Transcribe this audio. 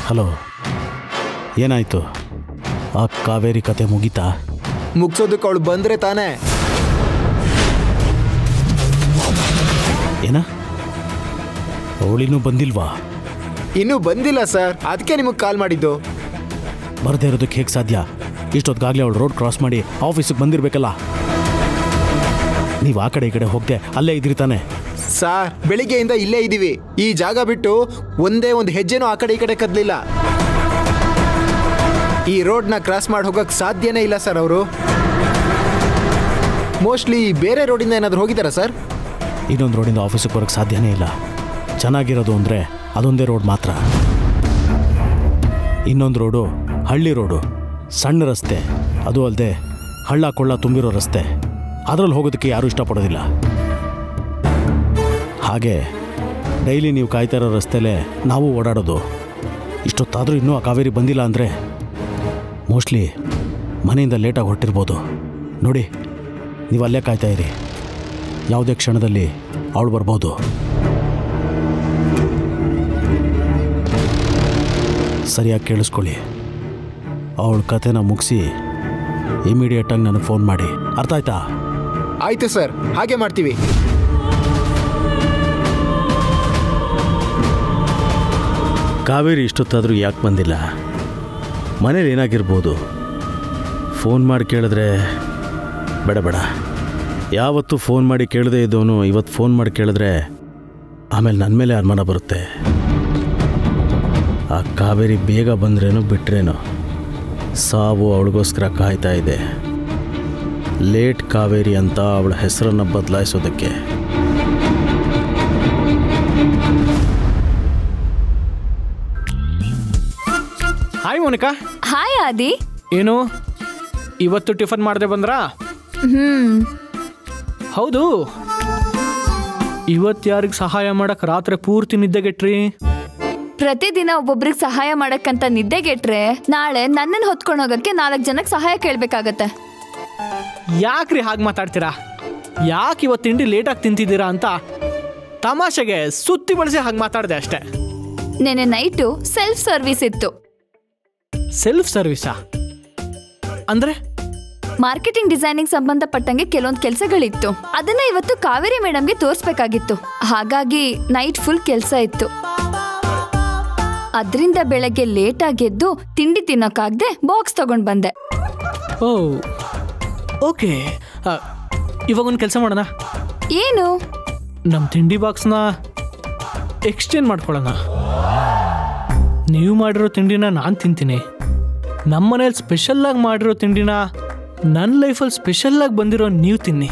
Hello, ಏನಾಯ್ತು? ಆ ಕಾವೇರಿ ಕತೆ ಮುಗೀತಾ? ಮುಗಿಸೋದಕ್ಕೆ ಅವಳು ಬಂದರೆ ತಾನೇ. ಏನ? ಅವಳಿನ್ನೂ ಬಂದಿಲ್ವಾ? ಇನ್ನೂ ಬಂದಿಲ್ಲ ಸರ್, ಅದಕ್ಕೆ ನಿಮಗೆ ಕಾಲ್ ಮಾಡಿದ್ದು. ಬರದೇ ಇರೋದಕ್ಕೆ ಹೇಗೆ ಸಾಧ್ಯ? ಇಷ್ಟೊತ್ತಿಗಾಗಲೇ ಅವಳು ರೋಡ್ ಕ್ರಾಸ್ ಮಾಡಿ ಆಫೀಸಿಗೆ ಬಂದಿರಬೇಕಲ್ಲ. ನೀವು ಆ ಕಡೆ ಈ ಕಡೆ ಹೋಗದೆ ಅಲ್ಲೇ ಇದ್ರಿ ತಾನೆ? ಸರ್, ಬೆಳಿಗ್ಗೆಯಿಂದ ಇಲ್ಲೇ ಇದ್ದೀವಿ. ಈ ಜಾಗ ಬಿಟ್ಟು ಒಂದೇ ಒಂದು ಹೆಜ್ಜೆನೂ ಆ ಕಡೆ ಈ ಕಡೆ ಕದಲಿಲ್ಲ. ಈ ರೋಡ್ನ ಕ್ರಾಸ್ ಮಾಡಿ ಹೋಗಕ್ಕೆ ಸಾಧ್ಯನೇ ಇಲ್ಲ ಸರ್. ಅವರು ಮೋಸ್ಟ್ಲಿ ಬೇರೆ ರೋಡಿಂದ ಏನಾದರೂ ಹೋಗಿದ್ದಾರಾ ಸರ್? ಇನ್ನೊಂದು ರೋಡಿಂದ ಆಫೀಸಿಗೆ ಬರೋಕ್ಕೆ ಸಾಧ್ಯನೇ ಇಲ್ಲ. ಚೆನ್ನಾಗಿರೋದು ಅಂದರೆ ಅದೊಂದೇ ರೋಡ್ ಮಾತ್ರ. ಇನ್ನೊಂದು ರೋಡು ಹಳ್ಳಿ ರೋಡು, ಸಣ್ಣ ರಸ್ತೆ. ಅದು ಅಲ್ಲದೆ ಹಳ್ಳ ಕೊಳ್ಳ ತುಂಬಿರೋ ರಸ್ತೆ. ಅದರಲ್ಲಿ ಹೋಗೋದಕ್ಕೆ ಯಾರೂ ಇಷ್ಟಪಡೋದಿಲ್ಲ. ಹಾಗೆ ಡೈಲಿ ನೀವು ಕಾಯ್ತಾ ಇರೋ ರಸ್ತೆಲೇ ನಾವು ಓಡಾಡೋದು. ಇಷ್ಟೊತ್ತಾದರೂ ಇನ್ನೂ ಆ ಕಾವೇರಿ ಬಂದಿಲ್ಲ ಅಂದರೆ ಮೋಸ್ಟ್ಲಿ ಮನೆಯಿಂದ ಲೇಟಾಗಿ ಹೊರಟಿರ್ಬೋದು. ನೋಡಿ, ನೀವು ಅಲ್ಲೇ ಕಾಯ್ತಾ ಇರಿ. ಯಾವುದೇ ಕ್ಷಣದಲ್ಲಿ ಅವಳು ಬರ್ಬೋದು. ಸರಿಯಾಗಿ ಕೇಳಿಸ್ಕೊಳ್ಳಿ. ಅವಳ ಕತೆನ ಮುಗಿಸಿ ಇಮಿಡಿಯೇಟಾಗಿ ನನಗೆ ಫೋನ್ ಮಾಡಿ. ಅರ್ಥ ಆಯ್ತಾ? ಆಯಿತು ಸರ್, ಹಾಗೆ ಮಾಡ್ತೀವಿ. ಕಾವೇರಿ ಇಷ್ಟೊತ್ತಾದರೂ ಯಾಕೆ ಬಂದಿಲ್ಲ? ಮನೇಲಿ ಏನಾಗಿರ್ಬೋದು? ಫೋನ್ ಮಾಡಿ ಕೇಳಿದ್ರೆ ಬೇಡ. ಯಾವತ್ತೂ ಫೋನ್ ಮಾಡಿ ಕೇಳದೇ ಇದ್ದವನು ಇವತ್ತು ಫೋನ್ ಮಾಡಿ ಕೇಳಿದ್ರೆ ಆಮೇಲೆ ನನ್ನ ಮೇಲೆ ಅನುಮಾನ ಬರುತ್ತೆ. ಆ ಕಾವೇರಿ ಬೇಗ ಬಂದ್ರೇನೋ ಬಿಟ್ರೇನೋ ಸಾವು ಅವಳಿಗೋಸ್ಕರ ಕಾಯ್ತಾ ಇದೆ. ಲೇಟ್ ಕಾವೇರಿ ಅಂತ ಅವಳ ಹೆಸರನ್ನು ಬದಲಾಯಿಸೋದಕ್ಕೆ. ಹಾಯ್ ಮೋನಿಕಾ. ಹಾಯ್ ಆದಿ. ಏನು ಇವತ್ತು ಟಿಫನ್ ಮಾಡದೆ ಬಂದ್ರಾ? ಹೌದು, ಇವತ್ತು ಯಾರಿಗೆ ಸಹಾಯ ಮಾಡಕ್ ರಾತ್ರಿ ಪೂರ್ತಿ ನಿದ್ದೆಗೆಟ್ರಿ? ಪ್ರತಿದಿನ ಒಬ್ಬೊಬ್ರಿಗೆ ಸಹಾಯ ಮಾಡಕ್ಕಂತ ನಿದ್ದೆಗೆಟ್ರೆ ನಾಳೆ ನನ್ನನ್ನು ಹೊತ್ಕೊಂಡು ಹೋಗಕ್ಕೆ 4 ಜನಕ್ಕೆ ಸಹಾಯ ಕೇಳ್ಬೇಕಾಗತ್ತೆ. ಯಾಕ್ರಿ ಹಾಗೆ ಮಾತಾಡ್ತೀರಾ? ಯಾಕೆ ಇವತ್ತು ತಿಂಡಿ ಲೇಟಾಗಿ ತಿಂತಿದ್ದೀರಾ ಅಂತ ತಮಾಷೆಗೆ ಸುತ್ತಿ ಬಳಸಿ ಹಾಗೆ ಮಾತಾಡಿದೆ ಅಷ್ಟೇ. ನೆನೆ ನೈಟು ಸೆಲ್ಫ್ ಸರ್ವಿಸ್ ಇತ್ತು. ಸೆಲ್ಫ್ ಸರ್ವಿಸಾ ಅಂದ್ರೆ? ಮಾರ್ಕೆಟಿಂಗ್ ಡಿಸೈನಿಂಗ್ ಸಂಬಂಧಪಟ್ಟಂಗೆ ಕೆಲವೊಂದು ಕೆಲಸಗಳಿತ್ತು. ಅದನ್ನ ಇವತ್ತು ಕಾವೇರಿ ಮೇಡಮ್ಗೆ ತೋರಿಸ್ಬೇಕಾಗಿತ್ತು. ಹಾಗಾಗಿ ನೈಟ್ ಫುಲ್ ಕೆಲಸ ಇತ್ತು. ಅದರಿಂದ ಬೆಳಗ್ಗೆ ಲೇಟಾಗಿ ಎದ್ದು ತಿಂಡಿ ತಿನ್ನೋಕ್ಕಾಗದೆ ಬಾಕ್ಸ್ ತಗೊಂಡು ಬಂದೆ. ಓ ಓಕೆ, ಇವಾಗ ಒಂದು ಕೆಲಸ ಮಾಡೋಣ. ಏನು? ನಮ್ಮ ತಿಂಡಿ ಬಾಕ್ಸ್ನ ಎಕ್ಸ್ಚೇಂಜ್ ಮಾಡ್ಕೊಳ್ಳೋಣ. ನೀವು ಮಾಡಿರೋ ತಿಂಡಿನ ನಾನು ತಿಂತೀನಿ. ನಮ್ಮ ಮನೇಲಿ ಸ್ಪೆಷಲ್ಲಾಗಿ ಮಾಡಿರೋ ತಿಂಡಿನ ನನ್ನ ಲೈಫಲ್ಲಿ ಸ್ಪೆಷಲ್ಲಾಗಿ ಬಂದಿರೋ ನೀವು ತಿನ್ನಿ.